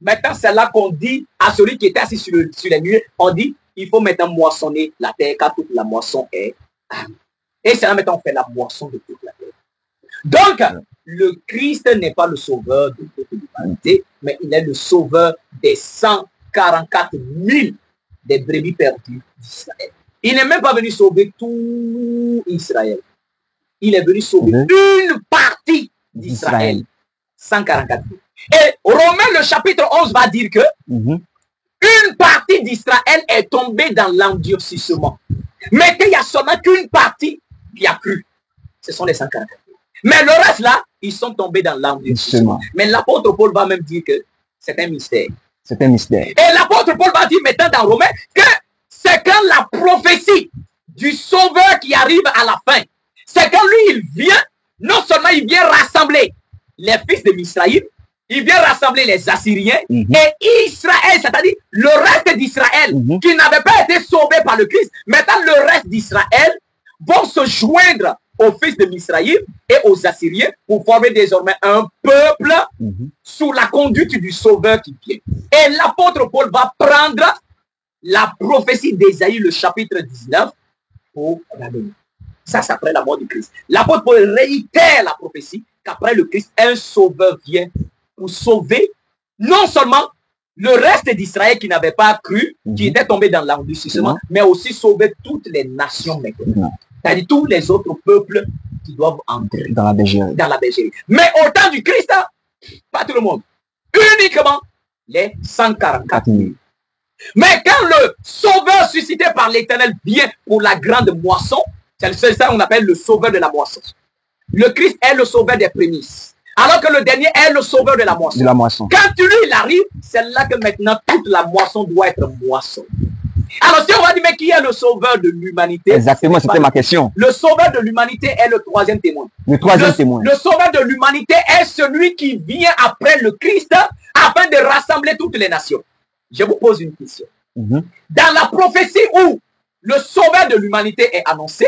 maintenant, c'est là qu'on dit à celui qui était assis sur les nuées, on dit, il faut maintenant moissonner la terre, car toute la moisson est armée. Et c'est là maintenant on fait la moisson de toute la terre. Donc, le Christ n'est pas le sauveur de toute l'humanité, mais il est le sauveur des 144 000 des brebis perdues d'Israël. Il n'est même pas venu sauver tout Israël. Il est venu sauver une partie d'Israël. 144 000. Et Romains le chapitre 11 va dire que une partie d'Israël est tombée dans l'endurcissement. Mais qu'il y a seulement qu'une partie qui a cru. Ce sont les 144 000. Mais le reste là, ils sont tombés dans l'endurcissement. Mais l'apôtre Paul va même dire que c'est un mystère. C'est un mystère. Et l'apôtre Paul va dire maintenant dans Romains que c'est quand la prophétie du sauveur qui arrive à la fin, c'est quand lui il vient, non seulement il vient rassembler les fils de Misraïm, il vient rassembler les Assyriens et Israël, c'est-à-dire le reste d'Israël qui n'avait pas été sauvé par le Christ. Maintenant, le reste d'Israël vont se joindre aux fils de Misraïm et aux Assyriens pour former désormais un peuple sous la conduite du sauveur qui vient. Et l'apôtre Paul va prendre la prophétie d'Ésaïe, le chapitre 19, pour ramener. Ça, c'est après la mort du Christ. L'apôtre Paul réitère la prophétie qu'après le Christ, un sauveur vient pour sauver non seulement le reste d'Israël qui n'avait pas cru, qui était tombé dans l'endurcissement, mais aussi sauver toutes les nations maintenant. C'est-à-dire tous les autres peuples qui doivent entrer dans la bergerie. Mais au temps du Christ, pas tout le monde. Uniquement les 144 000. Mais quand le sauveur suscité par l'Éternel vient pour la grande moisson, c'est ça qu'on appelle le sauveur de la moisson. Le Christ est le sauveur des prémices. Alors que le dernier est le sauveur de la moisson. Quand lui il arrive, c'est là que maintenant toute la moisson doit être moisson. Alors si on va dire, mais qui est le sauveur de l'humanité? Exactement, c'était ma question. Le sauveur de l'humanité est le troisième témoin. Le troisième témoin. Le sauveur de l'humanité est celui qui vient après le Christ afin de rassembler toutes les nations. Je vous pose une question. Dans la prophétie où le sauveur de l'humanité est annoncé,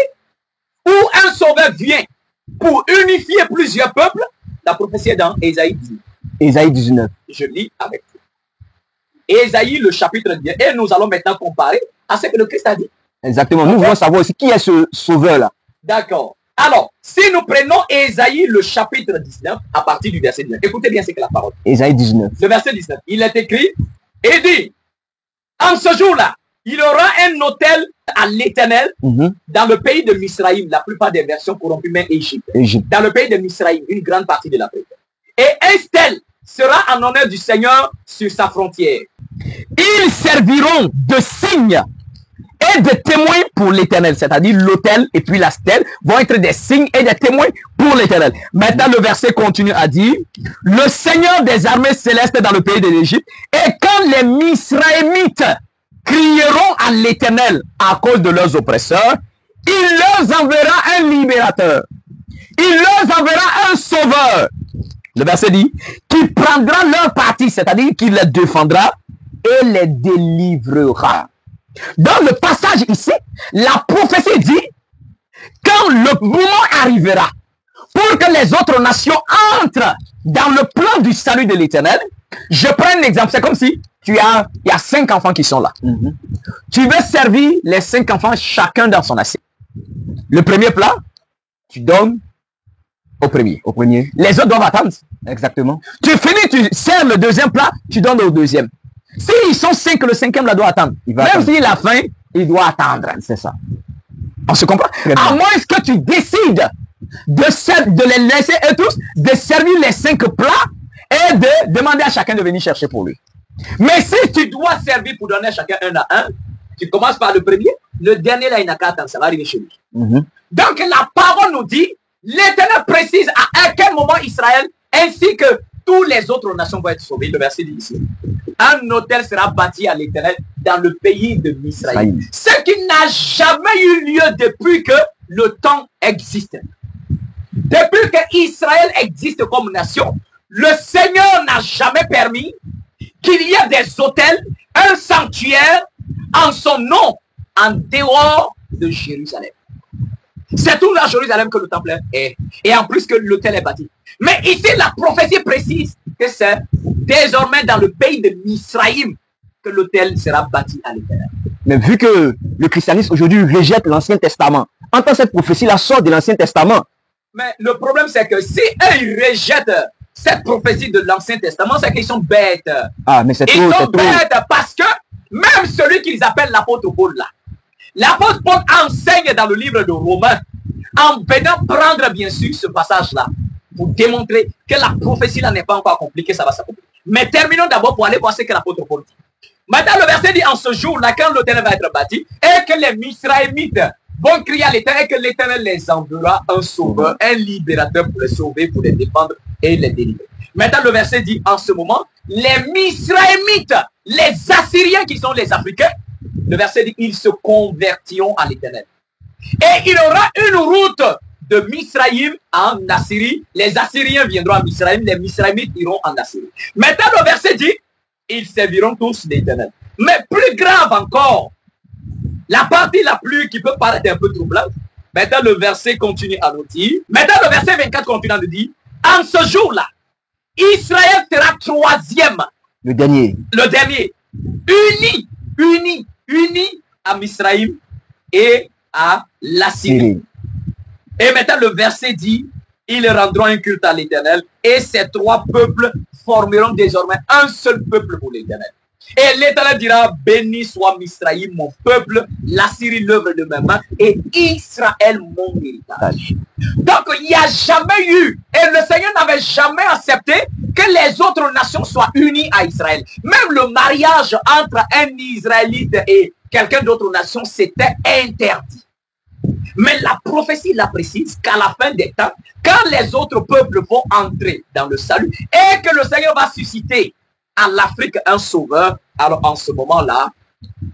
où un sauveur vient pour unifier plusieurs peuples, la prophétie est dans Ésaïe 19. Ésaïe 19. Je lis avec vous. Ésaïe, le chapitre 10. Et nous allons maintenant comparer à ce que le Christ a dit. Exactement. Nous voulons savoir aussi qui est ce sauveur-là. D'accord. Alors, si nous prenons Ésaïe, le chapitre 19, à partir du verset 19. Écoutez bien ce que la parole. Ésaïe 19. Le verset 19. Il est écrit et dit, en ce jour-là, il y aura un autel à l'Éternel dans le pays de Misraïm, la plupart des versions corrompues, mais Égypte. Dans le pays de Misraïm, une grande partie de la peuple. Et un stèle sera en honneur du Seigneur sur sa frontière. Ils serviront de signes et de témoins pour l'Éternel, c'est-à-dire l'autel et puis la stèle vont être des signes et des témoins pour l'Éternel. Maintenant, le verset continue à dire, le Seigneur des armées célestes dans le pays de l'Égypte, et quand les Misraémites crieront à l'Éternel à cause de leurs oppresseurs, il leur enverra un libérateur. Il leur enverra un sauveur. Le verset dit, qui prendra leur parti, c'est-à-dire qui les défendra et les délivrera. Dans le passage ici, la prophétie dit, quand le moment arrivera, pour que les autres nations entrent dans le plan du salut de l'Éternel, je prends un exemple, c'est comme si il y a 5 enfants qui sont là. Tu veux servir les 5 enfants chacun dans son assiette. Le premier plat, tu donnes au premier. Les autres doivent attendre. Exactement. Tu finis, tu sers le deuxième plat, tu donnes au deuxième. S'ils sont 5, le cinquième là doit attendre. Même s'il a faim, il doit attendre. C'est ça. On se comprend? À moins que tu décides de les laisser eux tous, de servir les 5 plats et de demander à chacun de venir chercher pour lui. Mais si tu dois servir pour donner à chacun un à un, tu commences par le premier, le dernier là, il n'a qu'à attendre, ça va arriver chez lui. Donc la parole nous dit, l'Éternel précise à quel moment Israël, ainsi que toutes les autres nations vont être sauvées. Le verset dit ici, un autel sera bâti à l'Éternel dans le pays de Misraïm. Ce qui n'a jamais eu lieu depuis que le temps existe. Depuis que Israël existe comme nation, le Seigneur n'a jamais permis qu'il y ait des autels, un sanctuaire en son nom, en dehors de Jérusalem. C'est tout à Jérusalem que le temple est. Et en plus que l'autel est bâti. Mais ici, la prophétie précise que c'est désormais dans le pays de Misraïm que l'autel sera bâti à l'Éternel. Mais vu que le christianisme aujourd'hui rejette l'Ancien Testament, entend cette prophétie-là sort de l'Ancien Testament. Mais le problème, c'est que si eux, ils rejettent cette prophétie de l'Ancien Testament, c'est qu'ils sont bêtes. Ah, mais c'est trop, ils sont bêtes parce que même celui qu'ils appellent l'apôtre Paul là, l'apôtre Paul enseigne dans le livre de Romains, en venant prendre bien sûr ce passage-là, pour démontrer que la prophétie là n'est pas encore accomplie, que ça va s'accomplir. Mais terminons d'abord pour aller voir ce que l'apôtre Paul dit. Maintenant, le verset dit, en ce jour-là, quand l'autel va être bâti, et que les Misraémites vont crier à l'Éternel, et que l'Éternel les enverra un sauveur, un libérateur pour les sauver, pour les défendre et les délivrer. Maintenant, le verset dit, en ce moment, les Misraémites, les Assyriens qui sont les Africains, le verset dit, ils se convertiront à l'Éternel. Et il y aura une route de Misraïm en Assyrie. Les Assyriens viendront à Misraïm, les Misraïmites iront en Assyrie. Maintenant, le verset dit, ils serviront tous l'Éternel. Mais plus grave encore, la partie la plus qui peut paraître un peu troublante, maintenant le verset continue à nous dire, maintenant le verset 24 continue à nous dire, en ce jour-là, Israël sera troisième. Le dernier, uni à Misraïm et à l'Assyrie. Et maintenant le verset dit, ils rendront un culte à l'Éternel et ces trois peuples formeront désormais un seul peuple pour l'Éternel. Et l'Éternel dira, béni soit Misraïm, mon peuple, l'Assyrie, l'œuvre de mes mains, et Israël, mon héritage. Donc, il n'y a jamais eu, et le Seigneur n'avait jamais accepté que les autres nations soient unies à Israël. Même le mariage entre un Israélite et quelqu'un d'autre nation, c'était interdit. Mais la prophétie la précise qu'à la fin des temps, quand les autres peuples vont entrer dans le salut et que le Seigneur va susciter à l'Afrique un sauveur, alors en ce moment-là,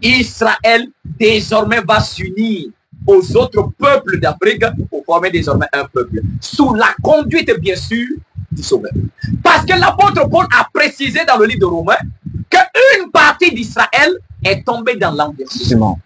Israël désormais va s'unir aux autres peuples d'Afrique pour former désormais un peuple, sous la conduite bien sûr du sauveur. Parce que l'apôtre Paul a précisé dans le livre de Romains qu'une partie d'Israël est tombée dans l'endurcissement,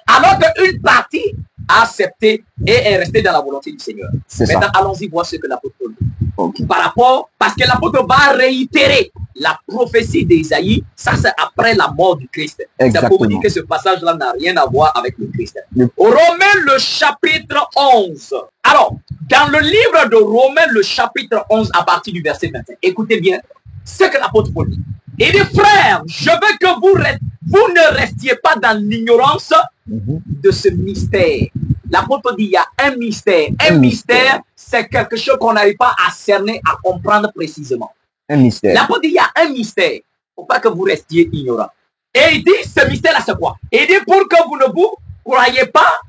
alors qu'une partie a accepté et est restée dans la volonté du Seigneur. Maintenant, allons-y voir ce que l'apôtre Paul dit. Okay. Par rapport, parce que l'apôtre va réitérer la prophétie d'Ésaïe, ça c'est après la mort du Christ. C'est pour vous dire que ce passage-là n'a rien à voir avec le Christ. Romains le chapitre 11. Alors, dans le livre de Romains le chapitre 11 à partir du verset 25, écoutez bien ce que l'apôtre Paul dit. Il dit, frère, je veux que vous ne restiez pas dans l'ignorance de ce mystère. L'apôtre dit, il y a un mystère. Un mystère, c'est quelque chose qu'on n'arrive pas à cerner, à comprendre précisément. Un mystère. L'apôtre dit, il y a un mystère. Il ne faut pas que vous restiez ignorants. Et il dit, ce mystère-là, c'est quoi? Il dit, pour que vous ne vous croyez pas,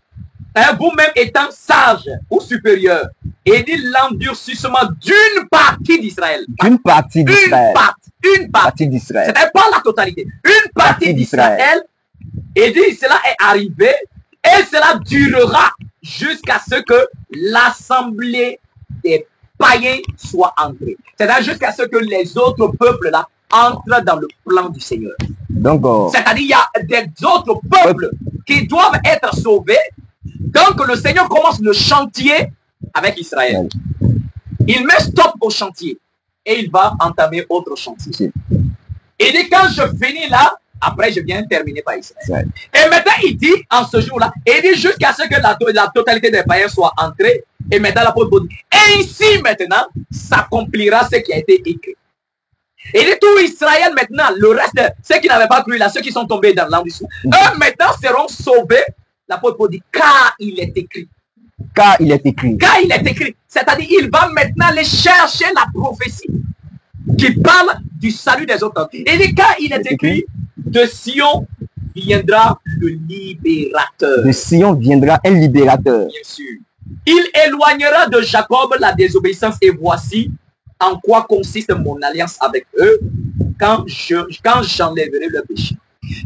hein, vous-même étant sage ou supérieur. Et il dit, l'endurcissement d'une partie d'Israël. D'une partie d'Israël. Une partie d'Israël. Ce n'est pas la totalité. Une partie d'Israël. Et dit, cela est arrivé et cela durera jusqu'à ce que l'assemblée des païens soit entrée. C'est-à-dire jusqu'à ce que les autres peuples là entrent dans le plan du Seigneur. Donc, c'est-à-dire il y a des autres peuples qui doivent être sauvés. Donc le Seigneur commence le chantier avec Israël. Il met stop au chantier et il va entamer autre chantier. Et dit, quand je finis là, après je viens terminer par Israël. Et maintenant il dit, en ce jour-là, il dit jusqu'à ce que la totalité des païens soit entrée. Et maintenant l'apôtre dit, ainsi maintenant s'accomplira ce qui a été écrit. Et dit, tout Israël maintenant, le reste, ceux qui n'avaient pas cru là, ceux qui sont tombés dans l'endurcissement, eux maintenant seront sauvés. L'apôtre dit, car il est écrit. Car il est écrit. Car il est écrit. C'est-à-dire, il va maintenant aller chercher la prophétie qui parle du salut des autres. Et les cas, il est écrit, de Sion viendra le libérateur. De Sion viendra un libérateur. Bien sûr. Il éloignera de Jacob la désobéissance et voici en quoi consiste mon alliance avec eux quand j'enlèverai le péché.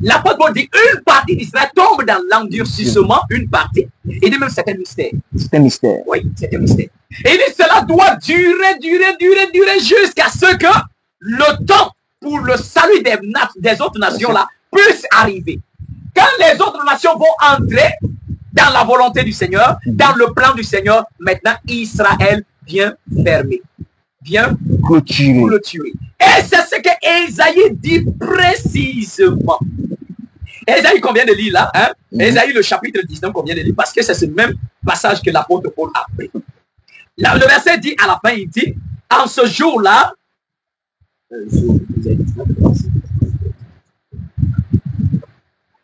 L'apôtre Paul dit une partie d'Israël tombe dans l'endurcissement, une partie. Il dit même c'est un mystère. C'est un mystère. Oui, c'est un mystère. Et il dit cela doit durer jusqu'à ce que le temps pour le salut des autres nations là puisse arriver. Quand les autres nations vont entrer dans la volonté du Seigneur, dans le plan du Seigneur, maintenant Israël vient fermer, vient clôturer. Et c'est ce que Ésaïe dit précisément. Ésaïe qu'on vient de lire là, hein? Ésaïe le chapitre 19 qu'on vient de lire, parce que c'est ce même passage que l'apôtre Paul a pris. Là, le verset dit à la fin, il dit, en ce jour-là,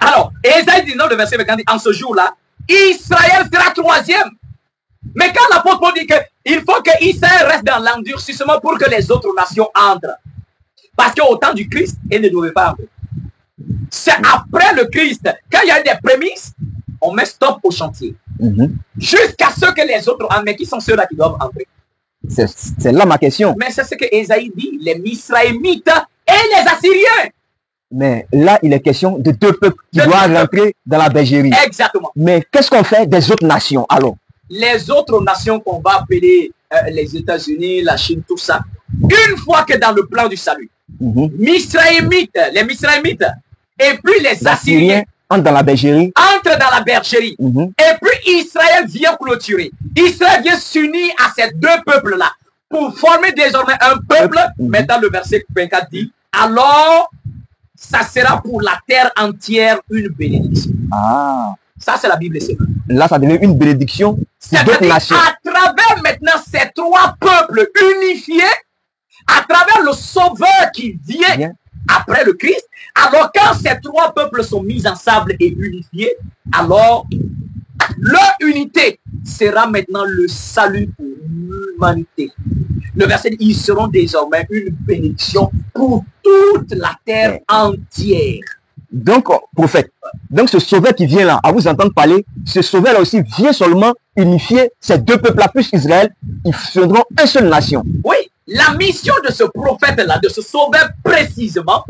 alors, Ésaïe 19, le verset 20, dit, en ce jour-là, Israël sera troisième. Mais quand l'apôtre Paul dit qu'il faut que Israël reste dans l'endurcissement pour que les autres nations entrent. Parce qu'au temps du Christ, ils ne devaient pas entrer. C'est après le Christ, quand il y a des prémices, on met stop au chantier. Jusqu'à ce que les autres entrent. Mais qui sont ceux-là qui doivent entrer? C'est là ma question. Mais c'est ce que Ésaïe dit, les Misraémites et les Assyriens. Mais là, il est question de deux peuples qui doivent rentrer dans la bergerie. Exactement. Mais qu'est-ce qu'on fait des autres nations alors? Les autres nations qu'on va appeler les États-Unis, la Chine, tout ça, une fois que dans le plan du salut, les Misraémites et puis les Assyriens entrent dans la bergerie. Et puis Israël vient clôturer. Israël vient s'unir à ces deux peuples-là pour former désormais un peuple. Maintenant, le verset 24 dit, alors, ça sera pour la terre entière une bénédiction. Ah. Ça, c'est la Bible. Là, ça devient une bénédiction pour d'autres nations. À travers maintenant ces trois peuples unifiés, à travers le Sauveur qui vient après le Christ, alors quand ces trois peuples sont mis ensemble et unifiés, alors leur unité sera maintenant le salut pour l'humanité. Le verset dit, ils seront désormais une bénédiction pour toute la terre entière. Donc, prophète, donc ce sauveur qui vient là, à vous entendre parler, ce sauveur là aussi vient seulement unifier ces deux peuples-là, plus Israël, ils seront une seule nation. Oui, la mission de ce prophète-là, de ce sauveur précisément,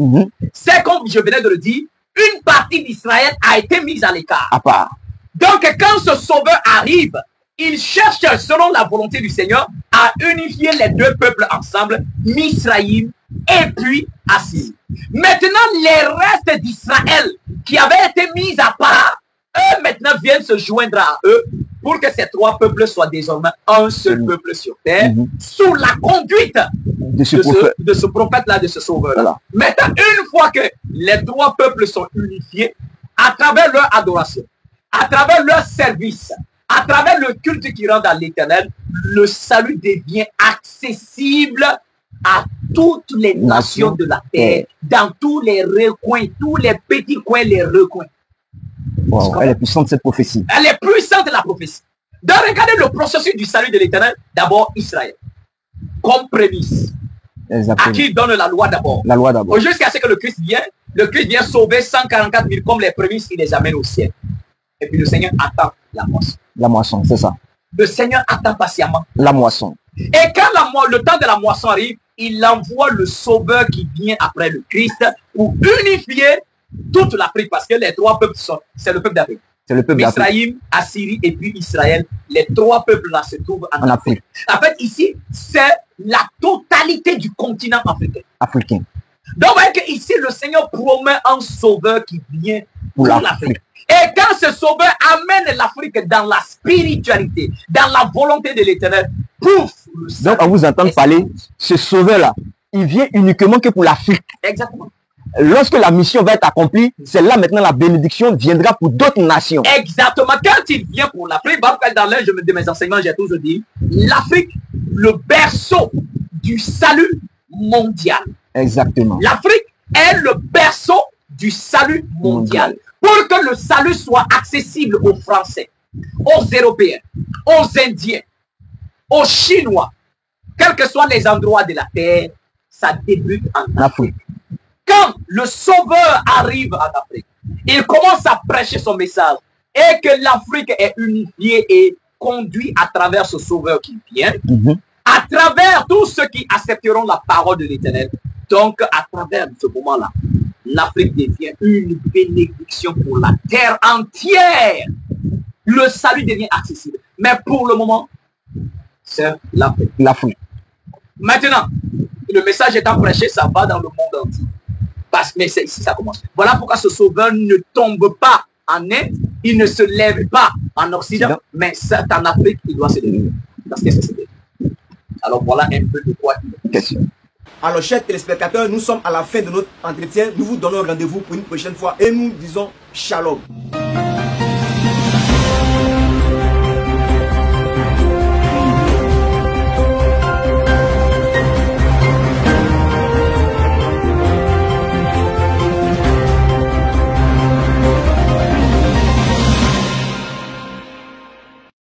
c'est comme je venais de le dire, une partie d'Israël a été mise à l'écart. À part. Donc, quand ce sauveur arrive, il cherche, selon la volonté du Seigneur, à unifier les deux peuples ensemble, Misraïm et puis Assyrie. Maintenant, les restes d'Israël qui avaient été mis à part, eux maintenant viennent se joindre à eux pour que ces trois peuples soient désormais un seul peuple sur terre, sous la conduite de ce prophète-là, de ce sauveur-là. Voilà. Maintenant, une fois que les trois peuples sont unifiés, à travers leur adoration, à travers leur service, à travers le culte qui rend à l'Éternel, le salut devient accessible à toutes les nations de la terre, dans tous les recoins, tous les petits coins, les recoins. Wow, elle est puissante cette prophétie. Elle est puissante la prophétie. Donc regardez le processus du salut de l'Éternel. D'abord Israël, comme prémisse. Exactement. À qui donne la loi d'abord. La loi d'abord. Jusqu'à ce que le Christ vient sauver 144 000 comme les prémices, il les amène au ciel. Et puis le Seigneur attend la moisson. La moisson, c'est ça. Le Seigneur attend patiemment la moisson. Et quand le temps de la moisson arrive, il envoie le sauveur qui vient après le Christ pour unifier toute l'Afrique, parce que les trois peuples c'est le peuple d'Afrique. C'est le peuple d'Afrique. Misraïm, Assyrie et puis Israël. Les trois peuples là se trouvent en Afrique. En fait, ici, c'est la totalité du continent africain. Donc, vous voyez qu'ici, le Seigneur promet un sauveur qui vient pour l'Afrique. Et quand ce sauveur amène l'Afrique dans la spiritualité, dans la volonté de l'Éternel, pouf! Donc, à vous entendre parler, ce sauveur-là, il vient uniquement que pour l'Afrique. Exactement. Lorsque la mission va être accomplie, c'est là maintenant la bénédiction viendra pour d'autres nations. Exactement. Quand il vient pour l'Afrique, dans l'un de mes enseignements, j'ai toujours dit, l'Afrique, le berceau du salut mondial. Exactement. L'Afrique est le berceau du salut mondial. Pour que le salut soit accessible aux Français, aux Européens, aux Indiens, aux Chinois, quels que soient les endroits de la terre, ça débute en Afrique. Quand le Sauveur arrive en Afrique, il commence à prêcher son message et que l'Afrique est unifiée et conduite à travers ce Sauveur qui vient, à travers tous ceux qui accepteront la parole de l'Éternel. Donc, à travers ce moment-là, l'Afrique devient une bénédiction pour la terre entière. Le salut devient accessible. Mais pour le moment, c'est l'Afrique. L'Afrique. Maintenant, le message étant prêché, ça va dans le monde entier. Mais c'est ici ça commence. Voilà pourquoi ce Sauveur ne tombe pas en Inde, il ne se lève pas en Occident, mais c'est en Afrique qu'il doit se lever. Parce que c'est ce qu'il fait. Alors voilà un peu de quoi il est. Alors, chers téléspectateurs, nous sommes à la fin de notre entretien. Nous vous donnons rendez-vous pour une prochaine fois et nous disons shalom.